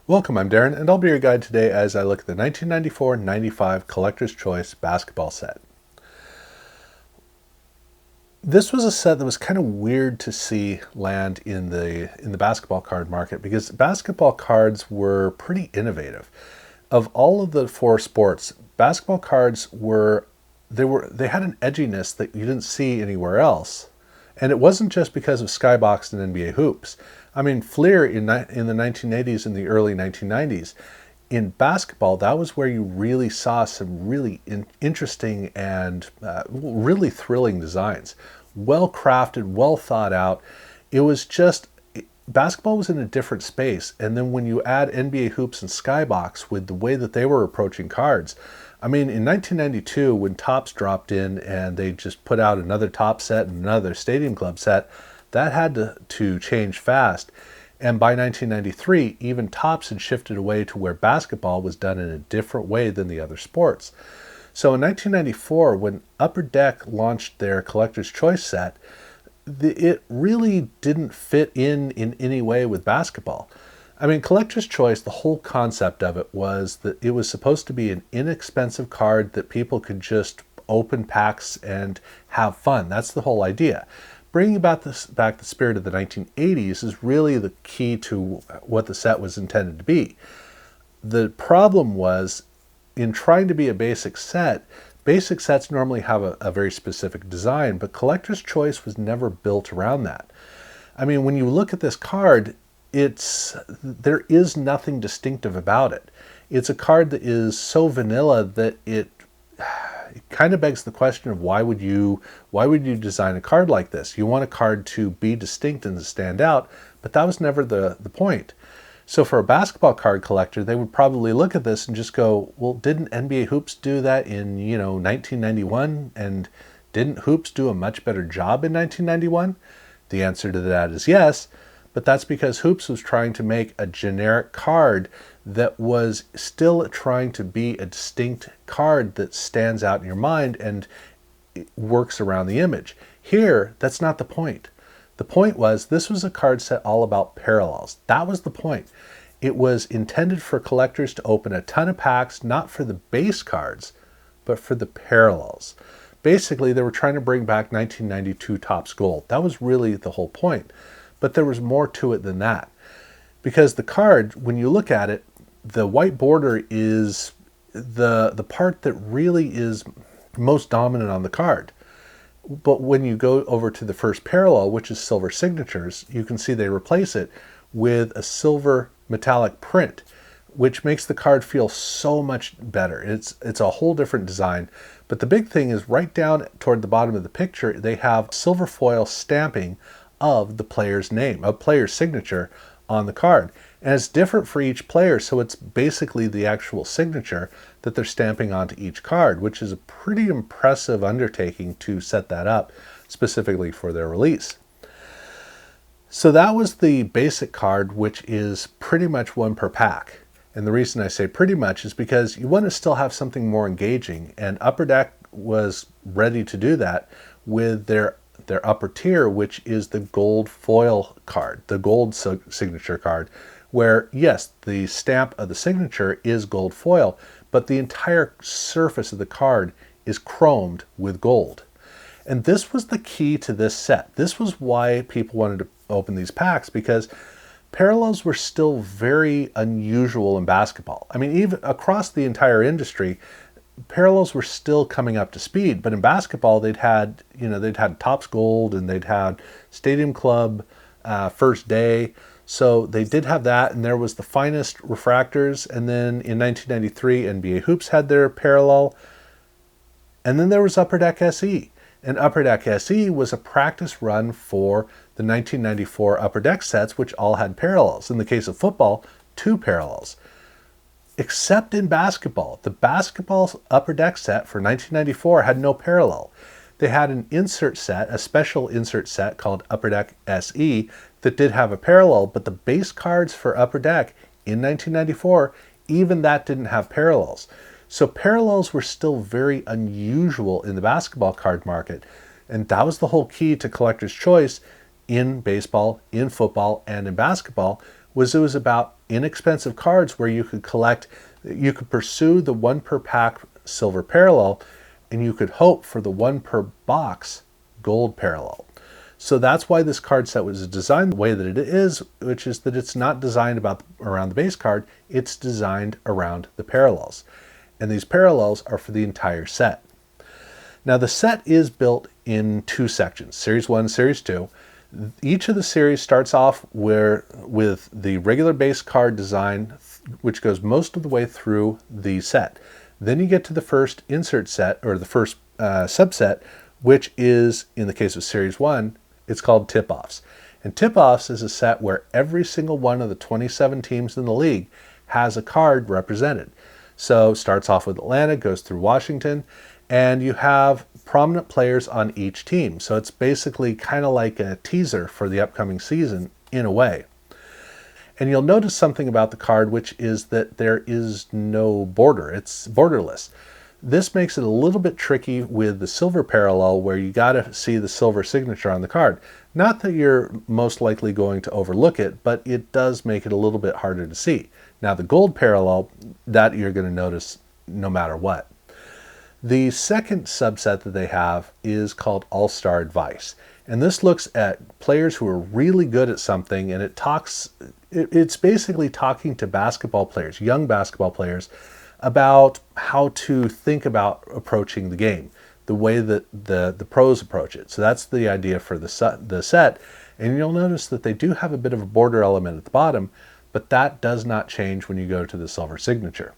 Welcome, I'm Darren, and I'll be your guide today as I look at the 1994-95 Collector's Choice basketball set. This was a set that was kind of weird to see land in the basketball card market because basketball cards were pretty innovative. Of all of the four sports, basketball cards they had an edginess that you didn't see anywhere else. And it wasn't just because of Skybox and NBA hoops. I mean, Fleer in the 1980s and the early 1990s, in basketball, that was where you really saw some really interesting and really thrilling designs. Well crafted, well thought out. It was just, basketball was in a different space. And then when you add NBA hoops and Skybox with the way that they were approaching cards, I mean, in 1992, when Topps dropped in and they just put out another Topps set and another Stadium Club set, that had to change fast. And by 1993, even Topps had shifted away to where basketball was done in a different way than the other sports. So in 1994, when Upper Deck launched their Collector's Choice set, it really didn't fit in any way with basketball. I mean, Collector's Choice, the whole concept of it was that it was supposed to be an inexpensive card that people could just open packs and have fun. That's the whole idea. Bringing back the spirit of the 1980s is really the key to what the set was intended to be. The problem was, in trying to be a basic sets normally have a very specific design, but Collector's Choice was never built around that. I mean, when you look at this card, there is nothing distinctive about it. It's a card that is so vanilla that it kind of begs the question of why would you design a card like this? You want a card to be distinct and to stand out, but that was never the point. So for a basketball card collector, they would probably look at this and just go, well, didn't NBA Hoops do that in 1991? And didn't Hoops do a much better job in 1991? The answer to that is yes. But that's because Hoops was trying to make a generic card that was still trying to be a distinct card that stands out in your mind and works around the image. Here, that's not the point. The point was this was a card set all about parallels. That was the point. It was intended for collectors to open a ton of packs, not for the base cards, but for the parallels. Basically, they were trying to bring back 1992 Topps Gold. That was really the whole point. But there was more to it than that. Because the card, when you look at it, the white border is the part that really is most dominant on the card. But when you go over to the first parallel, which is silver signatures, you can see they replace it with a silver metallic print, which makes the card feel so much better. It's a whole different design. But the big thing is right down toward the bottom of the picture, they have silver foil stamping of the player's name, a player's signature on the card. And it's different for each player, so it's basically the actual signature that they're stamping onto each card, which is a pretty impressive undertaking to set that up specifically for their release. So that was the basic card, which is pretty much one per pack. And the reason I say pretty much is because you want to still have something more engaging, and Upper Deck was ready to do that with their upper tier, which is the gold foil card, the gold signature card, where yes, the stamp of the signature is gold foil, but the entire surface of the card is chromed with gold. And this was the key to this set. This was why people wanted to open these packs, because parallels were still very unusual in basketball. I mean, even across the entire industry, parallels were still coming up to speed, but in basketball they'd had Topps Gold and they'd had Stadium Club First Day, so they did have that, and there was the finest refractors. And then in 1993 NBA Hoops had their parallel, and then there was Upper Deck SE, and Upper Deck SE was a practice run for the 1994 Upper Deck sets, which all had parallels. In the case of football, 2 parallels. Except in basketball. The basketball Upper Deck set for 1994 had no parallel. They had an insert set, a special insert set called Upper Deck SE that did have a parallel, but the base cards for Upper Deck in 1994, even that didn't have parallels. So parallels were still very unusual in the basketball card market, and that was the whole key to Collector's Choice in baseball, in football, and in basketball, was it was about inexpensive cards where you could pursue the one per pack silver parallel, and you could hope for the one per box gold parallel. So that's why this card set was designed the way that it is, which is that it's not designed around the base card, it's designed around the parallels. And these parallels are for the entire set. Now the set is built in two sections, Series 1, Series 2. Each of the series starts off with the regular base card design, which goes most of the way through the set. Then you get to the first insert set, or the first subset, which is, in the case of Series 1, it's called Tip-Offs. And Tip-Offs is a set where every single one of the 27 teams in the league has a card represented. So it starts off with Atlanta, goes through Washington, and you have prominent players on each team. So it's basically kind of like a teaser for the upcoming season in a way. And you'll notice something about the card, which is that there is no border. It's borderless. This makes it a little bit tricky with the silver parallel, where you got to see the silver signature on the card. Not that you're most likely going to overlook it, but it does make it a little bit harder to see. Now the gold parallel, that you're going to notice no matter what. The second subset that they have is called All-Star Advice. And this looks at players who are really good at something, and it's basically talking to basketball players, young basketball players, about how to think about approaching the game, the way that the pros approach it. So that's the idea for the set. And you'll notice that they do have a bit of a border element at the bottom, but that does not change when you go to the silver signature.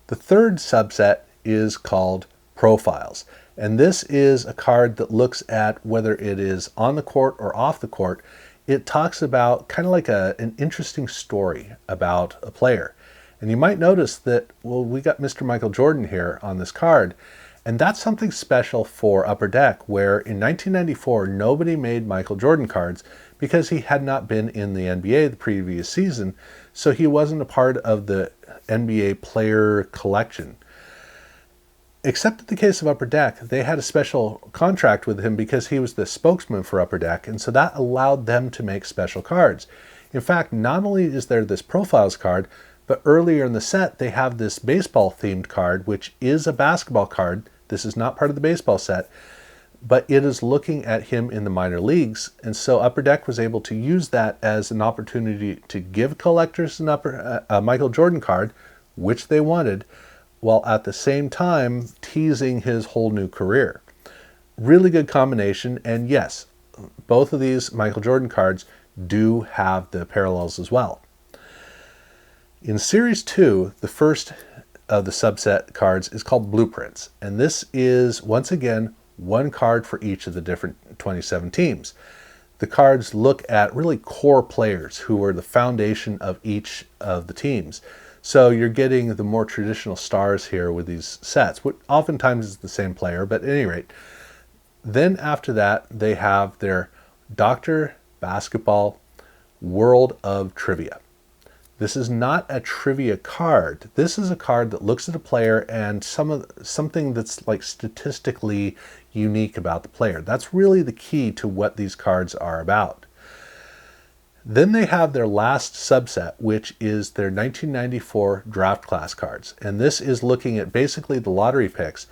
The third subset is called Profiles. And this is a card that looks at whether it is on the court or off the court. It talks about kind of like an interesting story about a player. And you might notice that, well, we got Mr. Michael Jordan here on this card. And that's something special for Upper Deck, where in 1994, nobody made Michael Jordan cards because he had not been in the NBA the previous season. So he wasn't a part of the NBA player collection. Except in the case of Upper Deck, they had a special contract with him because he was the spokesman for Upper Deck, and so that allowed them to make special cards. In fact, not only is there this Profiles card, but earlier in the set, they have this baseball-themed card, which is a basketball card. This is not part of the baseball set, but it is looking at him in the minor leagues, and so Upper Deck was able to use that as an opportunity to give collectors a Michael Jordan card, which they wanted, while at the same time teasing his whole new career. Really good combination, and yes, both of these Michael Jordan cards do have the parallels as well. In Series 2, the first of the subset cards is called Blueprints, and this is, once again, one card for each of the different 27 teams. The cards look at really core players who are the foundation of each of the teams. So you're getting the more traditional stars here with these sets, which oftentimes is the same player, but at any rate. Then after that, they have their Dr. Basketball World of Trivia. This is not a trivia card. This is a card that looks at a player and something that's like statistically unique about the player. That's really the key to what these cards are about. Then they have their last subset, which is their 1994 draft class cards. And this is looking at basically the lottery picks,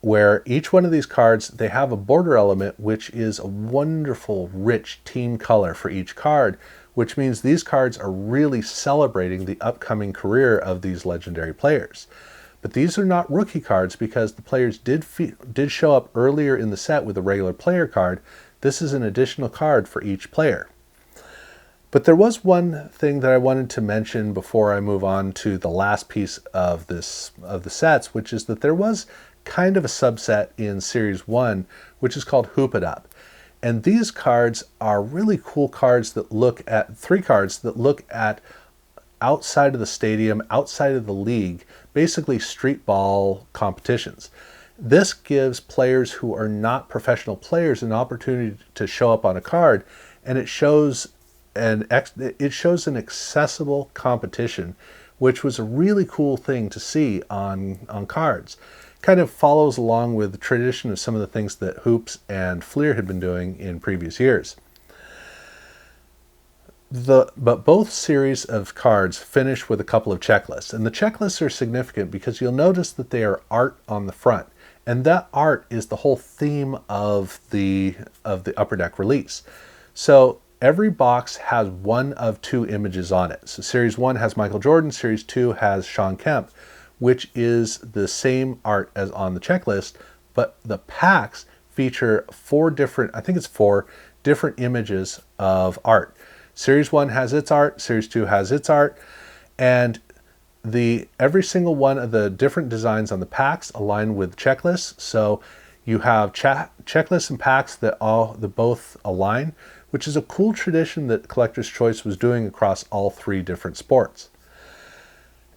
where each one of these cards, they have a border element, which is a wonderful, rich team color for each card, which means these cards are really celebrating the upcoming career of these legendary players. But these are not rookie cards because the players did show up earlier in the set with a regular player card. This is an additional card for each player. But there was one thing that I wanted to mention before I move on to the last piece of the sets, which is that there was kind of a subset in Series 1, which is called Hoop It Up. And these cards are really cool cards that look at, 3 cards that look at outside of the stadium, outside of the league, basically street ball competitions. This gives players who are not professional players an opportunity to show up on a card, and it shows an accessible competition, which was a really cool thing to see on cards. Kind of follows along with the tradition of some of the things that Hoops and Fleer had been doing in previous years. But both series of cards finish with a couple of checklists, and the checklists are significant because you'll notice that they are art on the front, and that art is the whole theme of the Upper Deck release. So every box has one of two images on it. So Series 1 has Michael Jordan, Series 2 has Sean Kemp, which is the same art as on the checklist, but the packs feature four different images of art. Series 1 has its art, Series 2 has its art, and every single one of the different designs on the packs align with checklists. So you have checklists and packs that both align, which is a cool tradition that Collector's Choice was doing across all three different sports.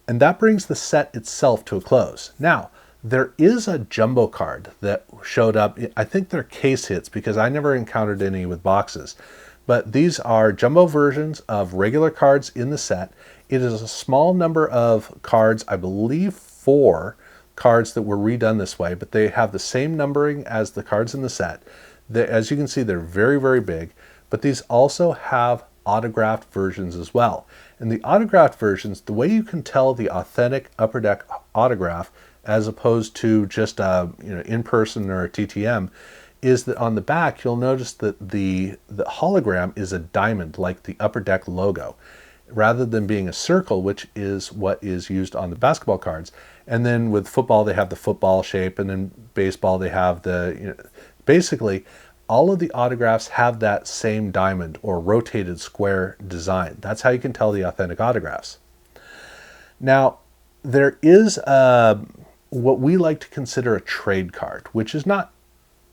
And that brings the set itself to a close. Now, there is a jumbo card that showed up. I think they're case hits because I never encountered any with boxes. But these are jumbo versions of regular cards in the set. It is a small number of cards, I believe 4 cards that were redone this way, but they have the same numbering as the cards in the set. As you can see, they're very, very big, but these also have autographed versions as well. And the autographed versions, the way you can tell the authentic Upper Deck autograph as opposed to just in person or a TTM, is that on the back you'll notice that the hologram is a diamond like the Upper Deck logo, rather than being a circle, which is what is used on the basketball cards. And then with football they have the football shape, and then baseball they have basically all of the autographs have that same diamond or rotated square design. That's how you can tell the authentic autographs. Now, there is what we like to consider a trade card, which is not,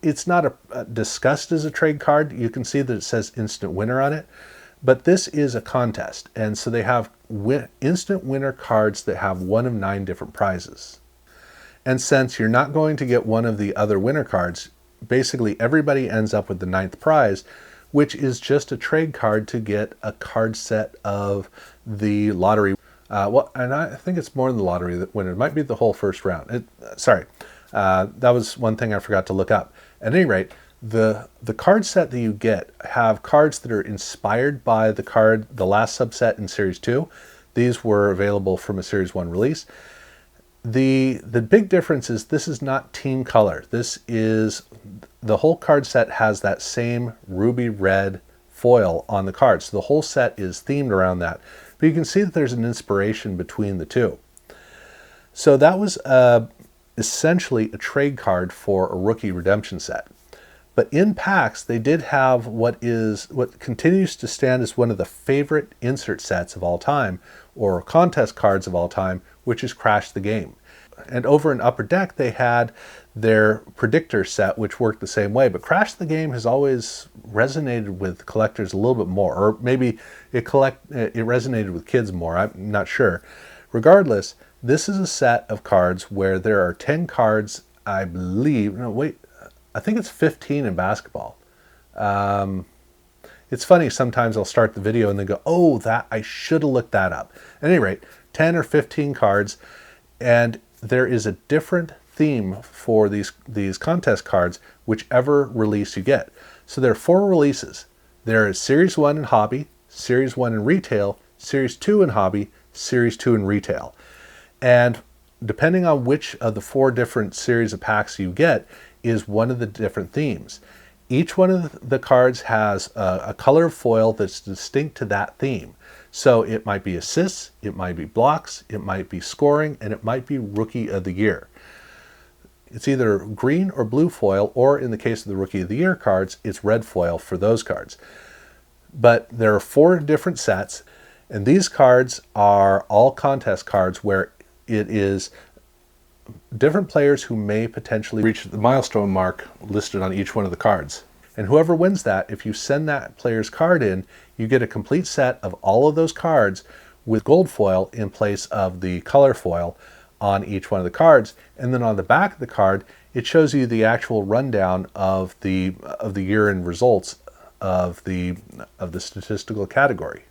it's not discussed as a trade card. You can see that it says instant winner on it, but this is a contest. And so they have instant winner cards that have 1 of 9 different prizes. And since you're not going to get one of the other winner cards, basically everybody ends up with the 9th prize, which is just a trade card to get a card set of the lottery. And I think it's more than the lottery winner. It might be the whole first round. That was one thing I forgot to look up. At any rate, the card set that you get have cards that are inspired by the last subset in Series 2. These were available from a Series 1 release. The big difference is this is not team color. The whole card set has that same ruby red foil on the cards. So the whole set is themed around that. But you can see that there's an inspiration between the two. So that was essentially a trade card for a rookie redemption set. But in packs, they did have what continues to stand as one of the favorite insert sets of all time, or contest cards of all time, which is Crash the Game. And over in Upper Deck, they had their Predictor set, which worked the same way. But Crash the Game has always resonated with collectors a little bit more, or maybe it resonated with kids more. I'm not sure. Regardless, this is a set of cards where there are 10 cards, I believe. No, wait. I think it's 15 in basketball. It's funny, sometimes I'll start the video and then go, oh, I should have looked that up. At any rate, 10 or 15 cards, and there is a different theme for these contest cards, whichever release you get. So there are 4 releases. There is Series 1 in Hobby, Series 1 in Retail, Series 2 in Hobby, Series 2 in Retail. And depending on which of the 4 different series of packs you get is one of the different themes. Each one of the cards has a color of foil that's distinct to that theme. So it might be assists, it might be blocks, it might be scoring, and it might be Rookie of the Year. It's either green or blue foil, or in the case of the Rookie of the Year cards, it's red foil for those cards. But there are 4 different sets, and these cards are all contest cards where it is different players who may potentially reach the milestone mark listed on each one of the cards. And whoever wins that, if you send that player's card in, you get a complete set of all of those cards with gold foil in place of the color foil on each one of the cards. And then on the back of the card, it shows you the actual rundown of the year-end results of the statistical category.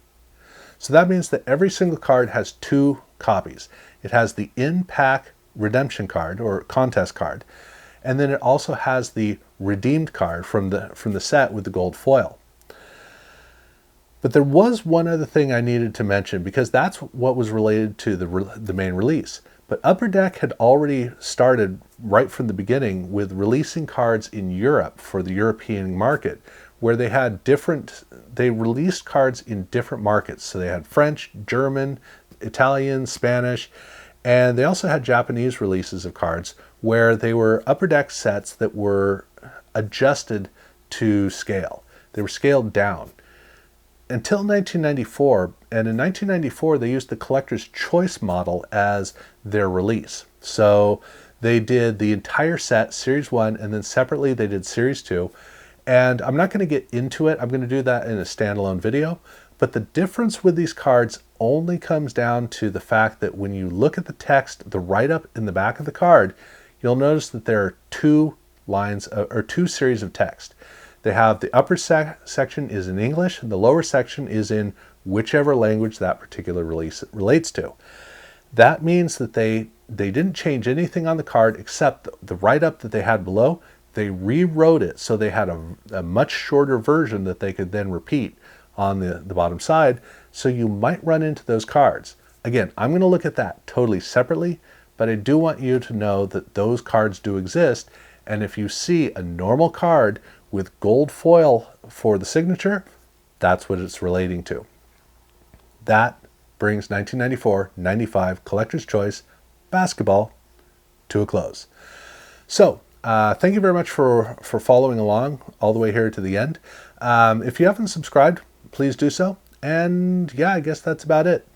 So that means that every single card has 2 copies. It has the in-pack redemption card or contest card, and then it also has the redeemed card from the set with the gold foil. But there was one other thing I needed to mention because that's what was related to the main release. But Upper Deck had already started right from the beginning with releasing cards in Europe for the European market, where they released cards in different markets. So they had French, German, Italian, Spanish, and they also had Japanese releases of cards where they were Upper Deck sets that were adjusted to scale. They were scaled down until 1994, and in 1994 they used the collector's choice model as their release. So they did the entire set, Series 1, and then separately they did Series 2. And I'm not going to get into it. I'm going to do that in a standalone video. But the difference with these cards only comes down to the fact that when you look at the text, the write-up in the back of the card, you'll notice that there are two series of text. They have the upper section is in English, and the lower section is in whichever language that particular release relates to. That means that they didn't change anything on the card except the write-up that they had below. They rewrote it so they had a much shorter version that they could then repeat on the bottom side. So you might run into those cards. Again, I'm going to look at that totally separately, but I do want you to know that those cards do exist. And if you see a normal card with gold foil for the signature, that's what it's relating to. That brings 1994-95 Collector's Choice Basketball to a close. So, thank you very much for following along all the way here to the end. If you haven't subscribed, please do so. And yeah, I guess that's about it.